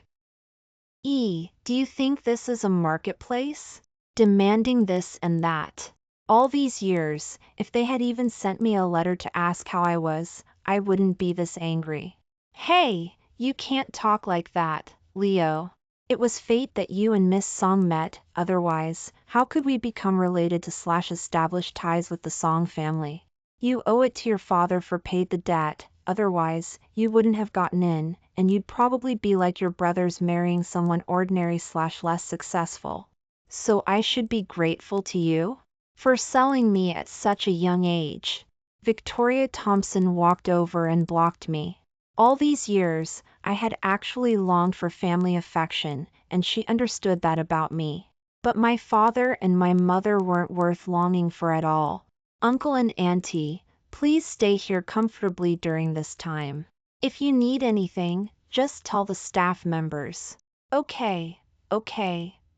Speaker 2: Do you think this is a marketplace? Demanding this and that. All these years, if they had even sent me a letter to ask how I was, I wouldn't be this angry. Hey, you can't talk like that, Leo. It was fate that you and Miss Song met, otherwise, how could we become related to /establish ties with the Song family? You owe it to your father for paid the debt, otherwise, you wouldn't have gotten in, and you'd probably be like your brothers marrying someone ordinary/less successful. So I should be grateful to you? For selling me at such a young age. Victoria Thompson walked over and blocked me. All these years, I had actually longed for family affection, and she understood that about me. But my father and my mother weren't worth longing for at all. Uncle and Auntie, please stay here comfortably during this time. If you need anything, just tell the staff members. Okay,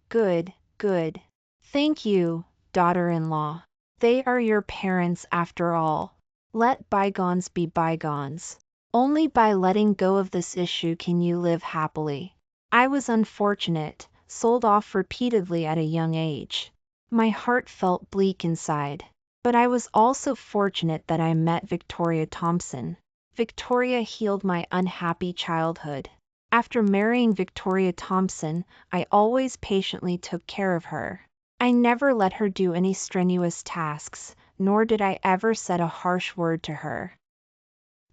Speaker 2: good, good. Thank you, daughter-in-law. They are your parents after all. Let bygones be bygones. Only by letting go of this issue can you live happily. I was unfortunate, sold off repeatedly at a young age. My heart felt bleak inside. But I was also fortunate that I met Victoria Thompson. Victoria healed my unhappy childhood. After marrying Victoria Thompson, I always patiently took care of her. I never let her do any strenuous tasks, nor did I ever said a harsh word to her.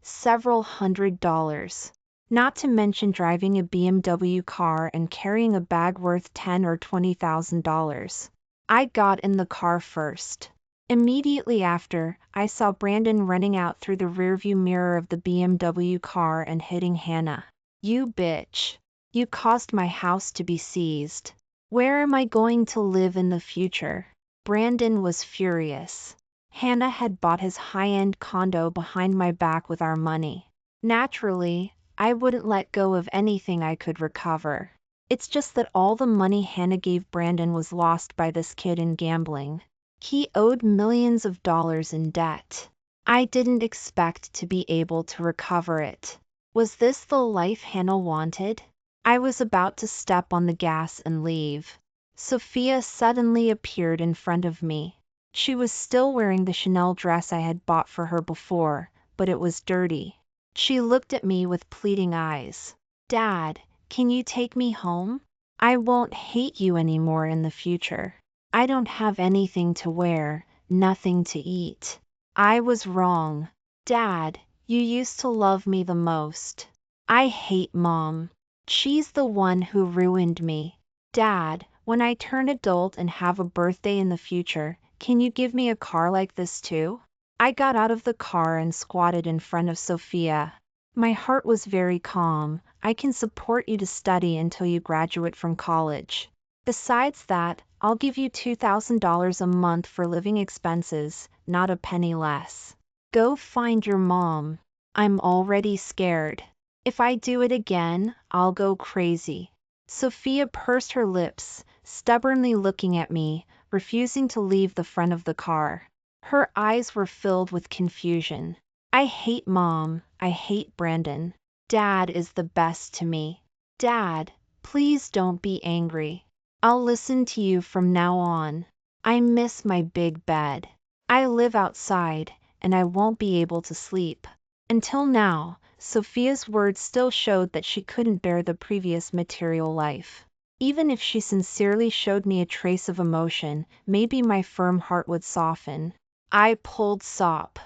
Speaker 2: Several $100s. Not to mention driving a BMW car and carrying a bag worth $10,000 or $20,000. I got in the car first. Immediately after, I saw Brandon running out through the rearview mirror of the BMW car and hitting Hannah. You bitch. You caused my house to be seized. Where am I going to live in the future? Brandon was furious. Hannah had bought his high-end condo behind my back with our money. Naturally, I wouldn't let go of anything I could recover. It's just that all the money Hannah gave Brandon was lost by this kid in gambling. He owed millions of dollars in debt. I didn't expect to be able to recover it. Was this the life Hannah wanted? I was about to step on the gas and leave. Sophia suddenly appeared in front of me. She was still wearing the Chanel dress I had bought for her before, but it was dirty. She looked at me with pleading eyes. Dad, can you take me home? I won't hate you anymore in the future. I don't have anything to wear, nothing to eat. I was wrong. Dad, you used to love me the most. I hate Mom. She's the one who ruined me. Dad, when I turn adult and have a birthday in the future, can you give me a car like this too? I got out of the car and squatted in front of Sophia. My heart was very calm. I can support you to study until you graduate from college. Besides that, I'll give you $2,000 a month for living expenses, not a penny less. Go find your mom. I'm already scared. If I do it again, I'll go crazy. Sophia pursed her lips, stubbornly looking at me, refusing to leave the front of the car. Her eyes were filled with confusion. I hate Mom. I hate Brandon. Dad is the best to me. Dad, please don't be angry. I'll listen to you from now on. I miss my big bed. I live outside, and I won't be able to sleep. Until now, Sophia's words still showed that she couldn't bear the previous material life. Even if she sincerely showed me a trace of emotion, maybe my firm heart would soften. I pulled Sop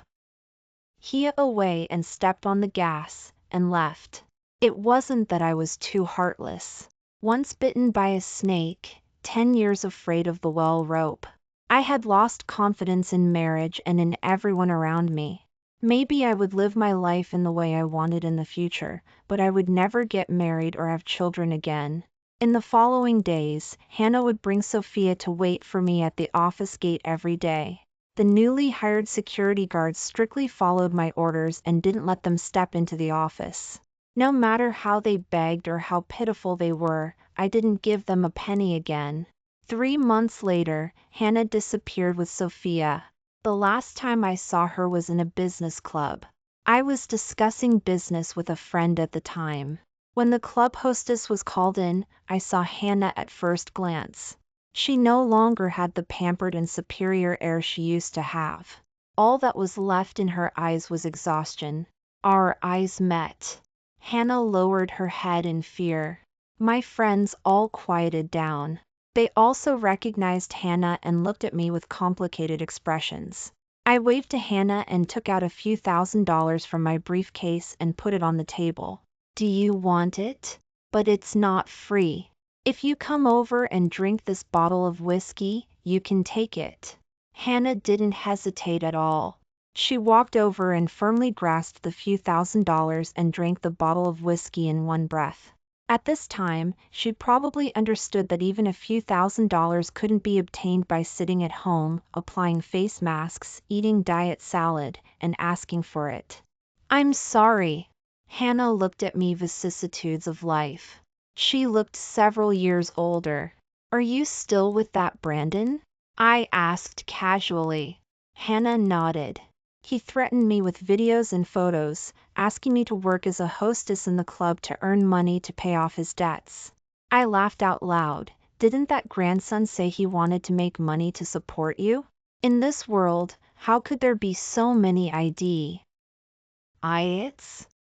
Speaker 2: Hia away and stepped on the gas, and left. It wasn't that I was too heartless. Once bitten by a snake, 10 years afraid of the well rope. I had lost confidence in marriage and in everyone around me. Maybe I would live my life in the way I wanted in the future, but I would never get married or have children again. In the following days, Hannah would bring Sophia to wait for me at the office gate every day. The newly hired security guards strictly followed my orders and didn't let them step into the office. No matter how they begged or how pitiful they were, I didn't give them a penny again. 3 months later, Hannah disappeared with Sophia. The last time I saw her was in a business club. I was discussing business with a friend at the time. When the club hostess was called in, I saw Hannah at first glance. She no longer had the pampered and superior air she used to have. All that was left in her eyes was exhaustion. Our eyes met. Hannah lowered her head in fear. My friends all quieted down. They also recognized Hannah and looked at me with complicated expressions. I waved to Hannah and took out a few $1,000s from my briefcase and put it on the table. Do you want it? But it's not free. If you come over and drink this bottle of whiskey, you can take it. Hannah didn't hesitate at all. She walked over and firmly grasped the few $1,000s and drank the bottle of whiskey in one breath. At this time, she'd probably understood that even a few $1,000s couldn't be obtained by sitting at home, applying face masks, eating diet salad, and asking for it. I'm sorry. Hannah looked at me, vicissitudes of life. She looked several years older. Are you still with that Brandon? I asked casually. Hannah nodded. He threatened me with videos and photos, asking me to work as a hostess in the club to earn money to pay off his debts. I laughed out loud. Didn't that grandson say he wanted to make money to support you? In this world, how could there be so many idiots?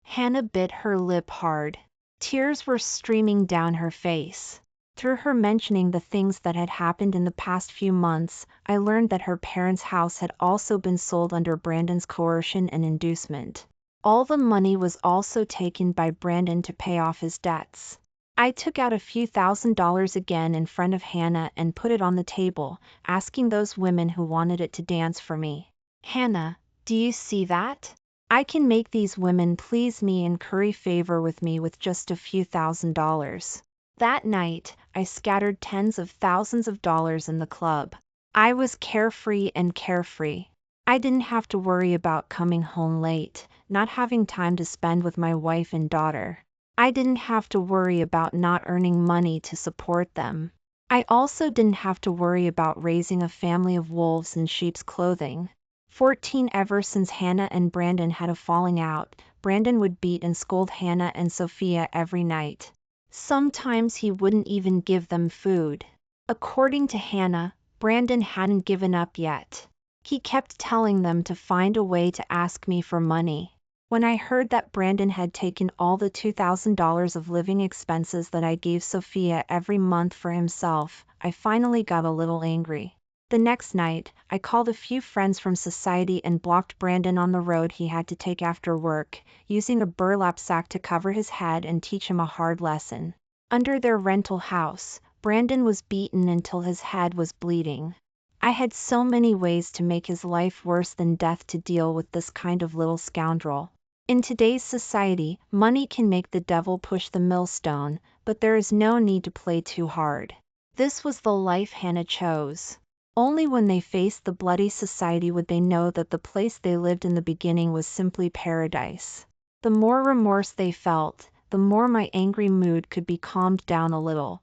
Speaker 2: Hannah bit her lip hard. Tears were streaming down her face. Through her mentioning the things that had happened in the past few months, I learned that her parents' house had also been sold under Brandon's coercion and inducement. All the money was also taken by Brandon to pay off his debts. I took out a few $1,000s again in front of Hannah and put it on the table, asking those women who wanted it to dance for me. Hannah, do you see that? I can make these women please me and curry favor with me with just a few $1,000s. That night, I scattered tens of thousands of dollars in the club. I was carefree and carefree. I didn't have to worry about coming home late, not having time to spend with my wife and daughter. I didn't have to worry about not earning money to support them. I also didn't have to worry about raising a family of wolves in sheep's clothing. 14 Ever since Hannah and Brandon had a falling out, Brandon would beat and scold Hannah and Sophia every night. Sometimes he wouldn't even give them food. According to Hannah, Brandon hadn't given up yet. He kept telling them to find a way to ask me for money. When I heard that Brandon had taken all the $2,000 of living expenses that I gave Sophia every month for himself, I finally got a little angry. The next night, I called a few friends from society and blocked Brandon on the road he had to take after work, using a burlap sack to cover his head and teach him a hard lesson. Under their rental house, Brandon was beaten until his head was bleeding. I had so many ways to make his life worse than death to deal with this kind of little scoundrel. In today's society, money can make the devil push the millstone, but there is no need to play too hard. This was the life Hannah chose. Only when they faced the bloody society would they know that the place they lived in the beginning was simply paradise. The more remorse they felt, the more my angry mood could be calmed down a little.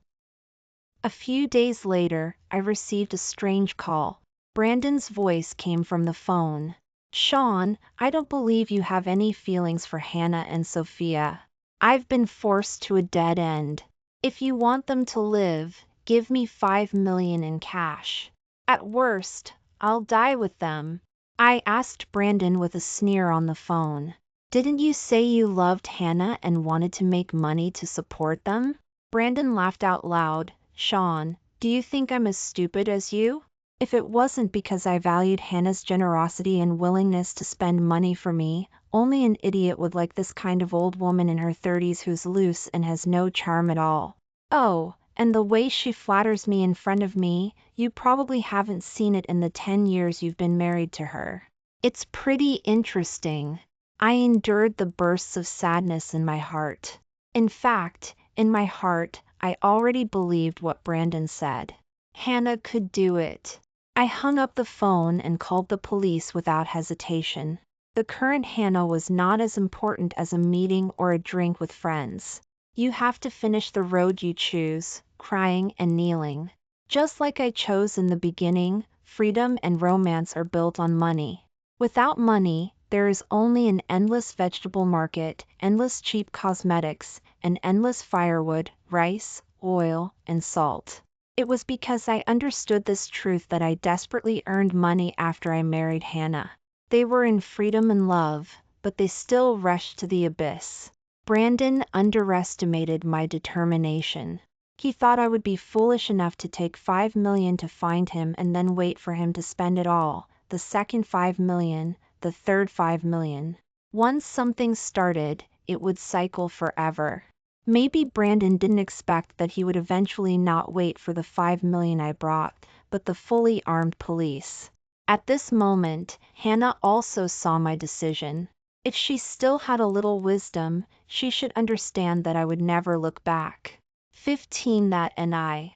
Speaker 2: A few days later, I received a strange call. Brandon's voice came from the phone. Sean, I don't believe you have any feelings for Hannah and Sophia. I've been forced to a dead end. If you want them to live, give me $5 million in cash. At worst, I'll die with them. I asked Brandon with a sneer on the phone. Didn't you say you loved Hannah and wanted to make money to support them? Brandon laughed out loud. Sean, do you think I'm as stupid as you? If it wasn't because I valued Hannah's generosity and willingness to spend money for me, only an idiot would like this kind of old woman in her 30s who's loose and has no charm at all. Oh, and the way she flatters me in front of me, you probably haven't seen it in the 10 years you've been married to her. It's pretty interesting. I endured the bursts of sadness in my heart. In fact, in my heart, I already believed what Brandon said. Hannah could do it. I hung up the phone and called the police without hesitation. The current Hannah was not as important as a meeting or a drink with friends. You have to finish the road you choose, crying and kneeling. Just like I chose in the beginning, freedom and romance are built on money. Without money, there is only an endless vegetable market, endless cheap cosmetics, and endless firewood, rice, oil, and salt. It was because I understood this truth that I desperately earned money after I married Hannah. They were in freedom and love, but they still rushed to the abyss. Brandon underestimated my determination. He thought I would be foolish enough to take $5 million to find him and then wait for him to spend it all, the second 5 million, the third 5 million. Once something started, it would cycle forever. Maybe Brandon didn't expect that he would eventually not wait for the 5 million I brought, but the fully armed police. At this moment, Hannah also saw my decision. If she still had a little wisdom, she should understand that I would never look back. 15 That and I.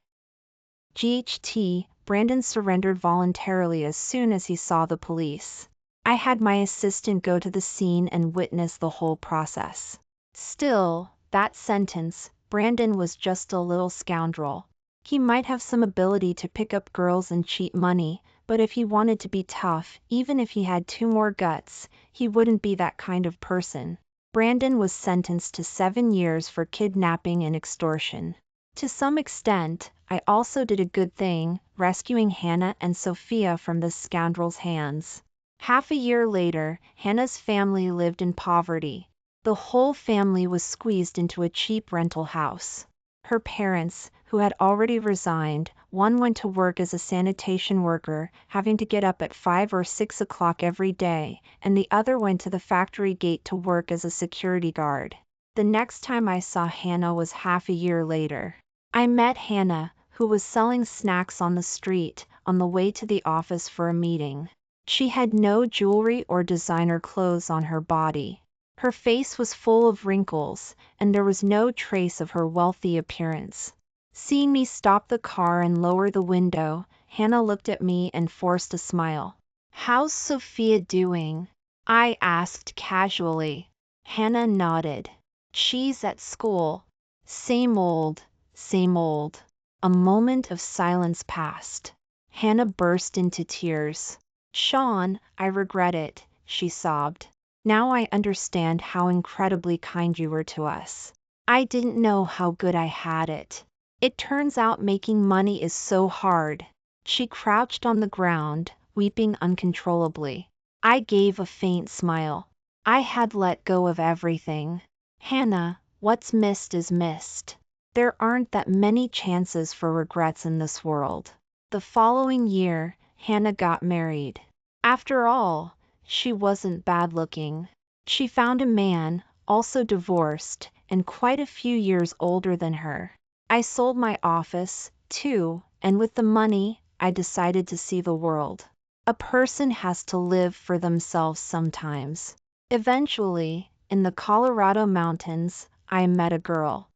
Speaker 2: GHT, Brandon surrendered voluntarily as soon as he saw the police. I had my assistant go to the scene and witness the whole process. Still, that sentence, Brandon was just a little scoundrel. He might have some ability to pick up girls and cheat money, but if he wanted to be tough, even if he had 2 more guts, he wouldn't be that kind of person. Brandon was sentenced to 7 years for kidnapping and extortion. To some extent, I also did a good thing, rescuing Hannah and Sophia from this scoundrel's hands. Half a year later, Hannah's family lived in poverty. The whole family was squeezed into a cheap rental house. Her parents, who had already resigned, one went to work as a sanitation worker, having to get up at 5 or 6 o'clock every day, and the other went to the factory gate to work as a security guard. The next time I saw Hannah was half a year later. I met Hannah, who was selling snacks on the street, on the way to the office for a meeting. She had no jewelry or designer clothes on her body. Her face was full of wrinkles, and there was no trace of her wealthy appearance. Seeing me stop the car and lower the window, Hannah looked at me and forced a smile. "How's Sophia doing?" I asked casually. Hannah nodded. "She's at school. Same old, same old." A moment of silence passed. Hannah burst into tears. "Sean, I regret it," she sobbed. "Now I understand how incredibly kind you were to us. I didn't know how good I had it. It turns out making money is so hard." She crouched on the ground, weeping uncontrollably. I gave a faint smile. I had let go of everything. "Hannah, what's missed is missed. There aren't that many chances for regrets in this world." The following year, Hannah got married. After all, she wasn't bad looking. She found a man, also divorced, and quite a few years older than her. I sold my office, too, and with the money, I decided to see the world. A person has to live for themselves sometimes. Eventually, in the Colorado mountains, I met a girl.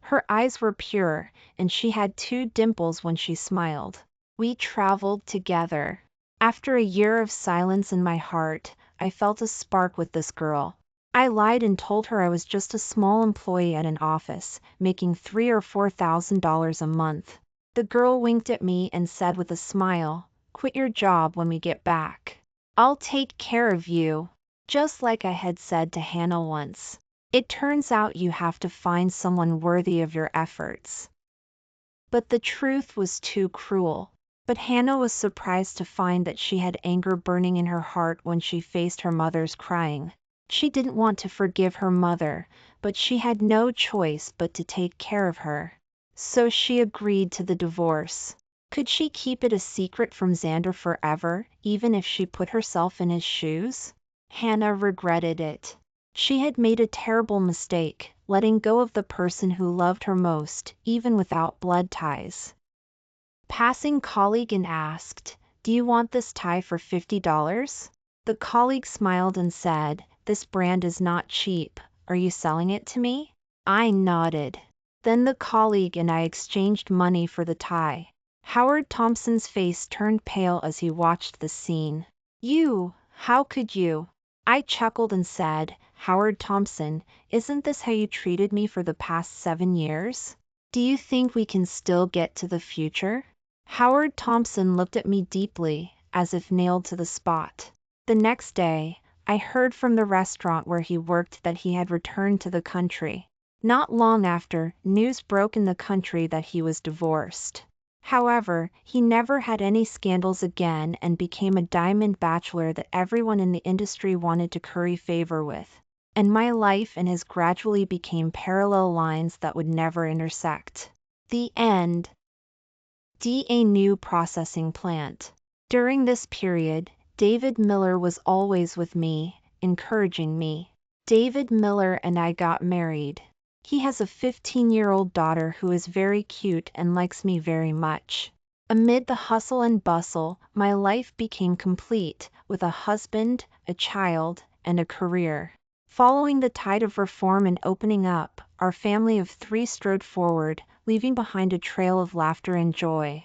Speaker 2: Her eyes were pure, and she had 2 dimples when she smiled. We traveled together. After a year of silence in my heart, I felt a spark with this girl. I lied and told her I was just a small employee at an office, making $3,000 or $4,000 a month. The girl winked at me and said with a smile, "Quit your job when we get back. I'll take care of you." Just like I had said to Hannah once. It turns out you have to find someone worthy of your efforts. But the truth was too cruel. But Hannah was surprised to find that she had anger burning in her heart when she faced her mother's crying. She didn't want to forgive her mother, but she had no choice but to take care of her. So she agreed to the divorce. Could she keep it a secret from Xander forever, even if she put herself in his shoes? Hannah regretted it. She had made a terrible mistake, letting go of the person who loved her most, even without blood ties. Passing colleague and asked, "Do you want this tie for $50? The colleague smiled and said, "This brand is not cheap. Are you selling it to me?" I nodded. Then the colleague and I exchanged money for the tie. Howard Thompson's face turned pale as he watched the scene. How could you?" I chuckled and said, "Howard Thompson, isn't this how you treated me for the past 7 years? Do you think we can still get to the future?" Howard Thompson looked at me deeply, as if nailed to the spot. The next day, I heard from the restaurant where he worked that he had returned to the country. Not long after, news broke in the country that he was divorced. However, he never had any scandals again and became a diamond bachelor that everyone in the industry wanted to curry favor with. And my life and his gradually became parallel lines that would never intersect. The end. A new processing plant. During this period, David Miller was always with me, encouraging me. David Miller and I got married. He has a 15-year-old daughter who is very cute and likes me very much. Amid the hustle and bustle, my life became complete, with a husband, a child, and a career. Following the tide of reform and opening up, our family of 3 strode forward, leaving behind a trail of laughter and joy.